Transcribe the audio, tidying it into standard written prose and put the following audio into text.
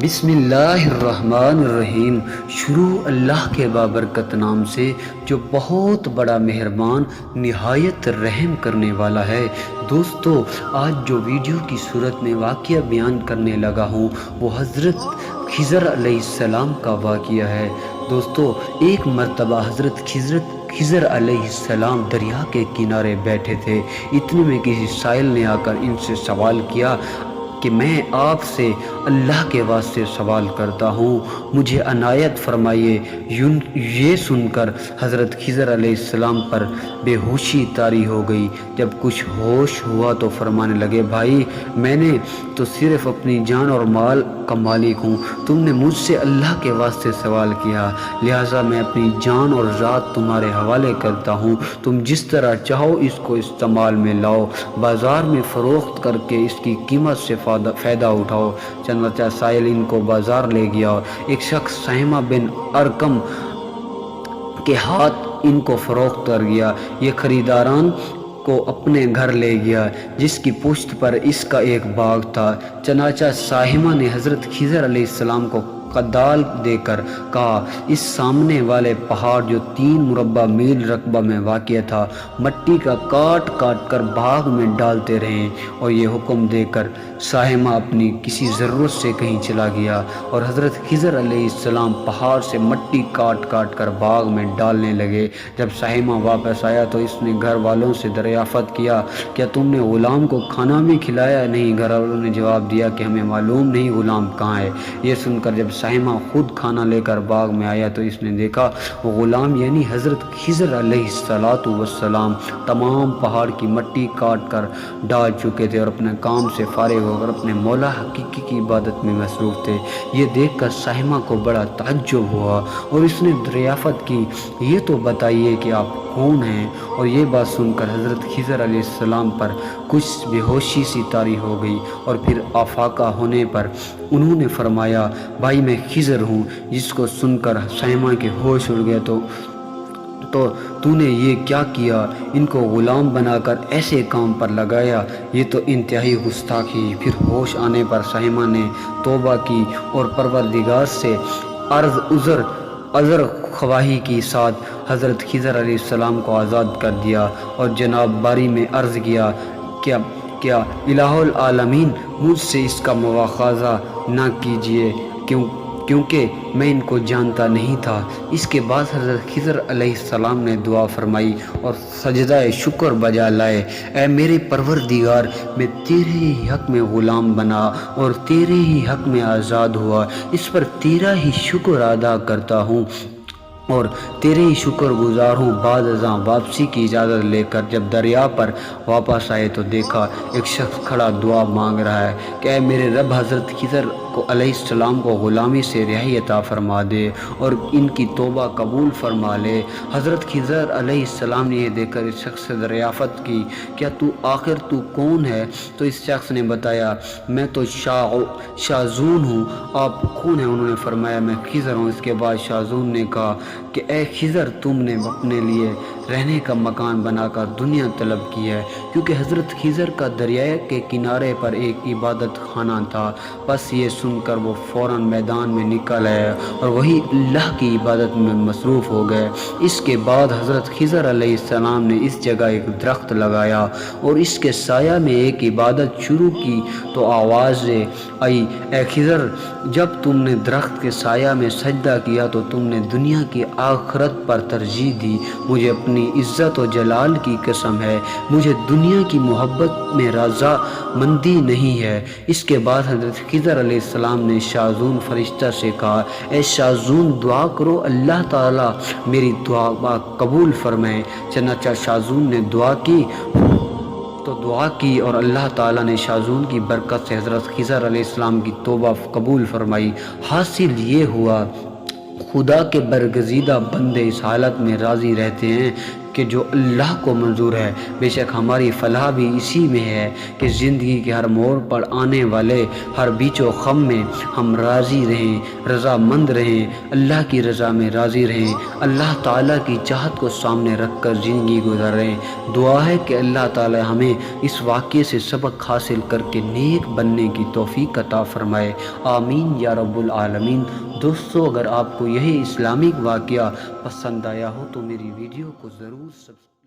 بسم اللہ الرحمن الرحیم۔ شروع اللہ کے بابرکت نام سے جو بہت بڑا مہربان نہایت رحم کرنے والا ہے۔ دوستو، آج جو ویڈیو کی صورت میں واقعہ بیان کرنے لگا ہوں وہ حضرت خضر علیہ السلام کا واقعہ ہے۔ دوستو، ایک مرتبہ حضرت خضر علیہ السلام دریا کے کنارے بیٹھے تھے۔ اتنے میں کسی سائل نے آ کر ان سے سوال کیا کہ میں آپ سے اللہ کے واسطے سوال کرتا ہوں، مجھے عنایت فرمائیے۔ یہ سن کر حضرت خضر علیہ السلام پر بے ہوشی طاری ہو گئی۔ جب کچھ ہوش ہوا تو فرمانے لگے، بھائی، میں نے تو صرف اپنی جان اور مال کا مالک ہوں، تم نے مجھ سے اللہ کے واسطے سوال کیا، لہٰذا میں اپنی جان اور ذات تمہارے حوالے کرتا ہوں، تم جس طرح چاہو اس کو استعمال میں لاؤ، بازار میں فروخت کر کے اس کی قیمت سے فائدہ اٹھاؤ۔ چنانچہ سائل ان کو بازار لے گیا۔ ایک شخص سہمہ بن ارقم کے ہاتھ ان کو فروخت کر گیا۔ یہ خریداران کو اپنے گھر لے گیا جس کی پشت پر اس کا ایک باغ تھا۔ چنانچہ ساہمہ نے حضرت خضر علیہ السلام کو کدال دے کر کہا، اس سامنے والے پہاڑ جو 3 مربع میل رقبہ میں واقع تھا، مٹی کا کاٹ کاٹ کر باغ میں ڈالتے رہیں۔ اور یہ حکم دے کر ساہمہ اپنی کسی ضرورت سے کہیں چلا گیا اور حضرت خضر علیہ السلام پہاڑ سے مٹی کاٹ کاٹ کر باغ میں ڈالنے لگے۔ جب ساہمہ واپس آیا تو اس نے گھر والوں سے دریافت کیا، کیا تم نے غلام کو کھانا بھی کھلایا؟ نہیں، گھر والوں نے جواب دیا کہ ہمیں معلوم نہیں غلام کہاں ہے۔ یہ سن کر جب ساہمہ خود کھانا لے کر باغ میں آیا تو اس نے دیکھا وہ غلام یعنی حضرت خضر علیہ السلام تمام پہاڑ کی مٹی کاٹ کر ڈال چکے تھے اور اپنے کام سے فارغ ہو کر اپنے مولا حقیقی کی عبادت میں مصروف تھے۔ یہ دیکھ کر ساہمہ کو بڑا تعجب ہوا اور اس نے دریافت کی، یہ تو بتائیے کہ آپ کون ہیں؟ اور یہ بات سن کر حضرت خضر علیہ السلام پر کچھ بے ہوشی سی طاری ہو گئی اور پھر آفاقہ ہونے پر انہوں نے فرمایا، بھائی، میں خضر ہوں۔ جس کو سن کر ساہمہ کے ہوش اڑ گئے تو نے یہ کیا کیا؟ ان کو غلام بنا کر ایسے کام پر لگایا، یہ تو انتہائی گستاخی۔ پھر ہوش آنے پر ساہمہ نے توبہ کی اور پروردگار سے عذر خواہی کے ساتھ حضرت خضر علیہ السلام کو آزاد کر دیا اور جناب باری میں عرض کیا، کیا الہ العالمین مجھ سے اس کا مواخذہ نہ کیجیے، کیونکہ میں ان کو جانتا نہیں تھا۔ اس کے بعد حضرت خضر علیہ السلام نے دعا فرمائی اور سجدہ شکر بجا لائے، اے میرے پروردگار، میں تیرے ہی حق میں غلام بنا اور تیرے ہی حق میں آزاد ہوا، اس پر تیرا ہی شکر ادا کرتا ہوں اور تیرے ہی شکر گزار ہوں۔ بعد ازاں واپسی کی اجازت لے کر جب دریا پر واپس آئے تو دیکھا ایک شخص کھڑا دعا مانگ رہا ہے کہ اے میرے رب، حضرت خضر علیہ السلام کو غلامی سے رہائی عطا فرما دے اور ان کی توبہ قبول فرما لے۔ حضرت خضر علیہ السلام نے یہ دیکھ کر اس شخص سے دریافت کی، کیا آخر تو کون ہے؟ تو اس شخص نے بتایا، میں تو شاذون ہوں۔ آپ کون ہیں؟ انہوں نے فرمایا، میں خضر ہوں۔ اس کے بعد شاذون نے کہا کہ اے خضر، تم نے اپنے لیے رہنے کا مکان بنا کر دنیا طلب کی ہے، کیونکہ حضرت خضر کا دریا کے کنارے پر ایک عبادت خانہ تھا۔ بس یہ سن کر وہ فوراً میدان میں نکل آئے اور وہی اللہ کی عبادت میں مصروف ہو گئے۔ اس کے بعد حضرت خضر علیہ السلام نے اس جگہ ایک درخت لگایا اور اس کے سایہ میں ایک عبادت شروع کی تو آواز آئی، اے خضر، جب تم نے درخت کے سایہ میں سجدہ کیا تو تم نے دنیا کی آخرت پر ترجیح دی۔ مجھے اپنی عزت و جلال کی قسم ہے، مجھے دنیا کی محبت میں رضا مندی نہیں ہے۔ اس کے بعد حضرت خضر علیہ السلام نے شاذون فرشتہ سے کہا، اے شاذون، دعا کرو، اللہ تعالیٰ میری دعا قبول فرمائے۔ چنانچہ شاذون نے دعا کی اور اللہ تعالیٰ نے شاذون کی برکت سے حضرت خضر علیہ السلام کی توبہ قبول فرمائی۔ حاصل یہ ہوا، خدا کے برگزیدہ بندے اس حالت میں راضی رہتے ہیں کہ کہ جو اللہ کو منظور ہے۔ بے شک ہماری فلاح بھی اسی میں ہے کہ زندگی کے ہر موڑ پر آنے والے ہر بیچ و خم میں ہم راضی رہیں، رضا مند رہیں، اللہ کی رضا میں راضی رہیں، اللہ تعالیٰ کی چاہت کو سامنے رکھ کر زندگی گزاریں۔ دعا ہے کہ اللہ تعالیٰ ہمیں اس واقعے سے سبق حاصل کر کے نیک بننے کی توفیق عطا فرمائے، آمین یا رب العالمین۔ دوستو، اگر آپ کو یہی اسلامک واقعہ پسند آیا ہو تو میری ویڈیو کو ضرور سبسکرائب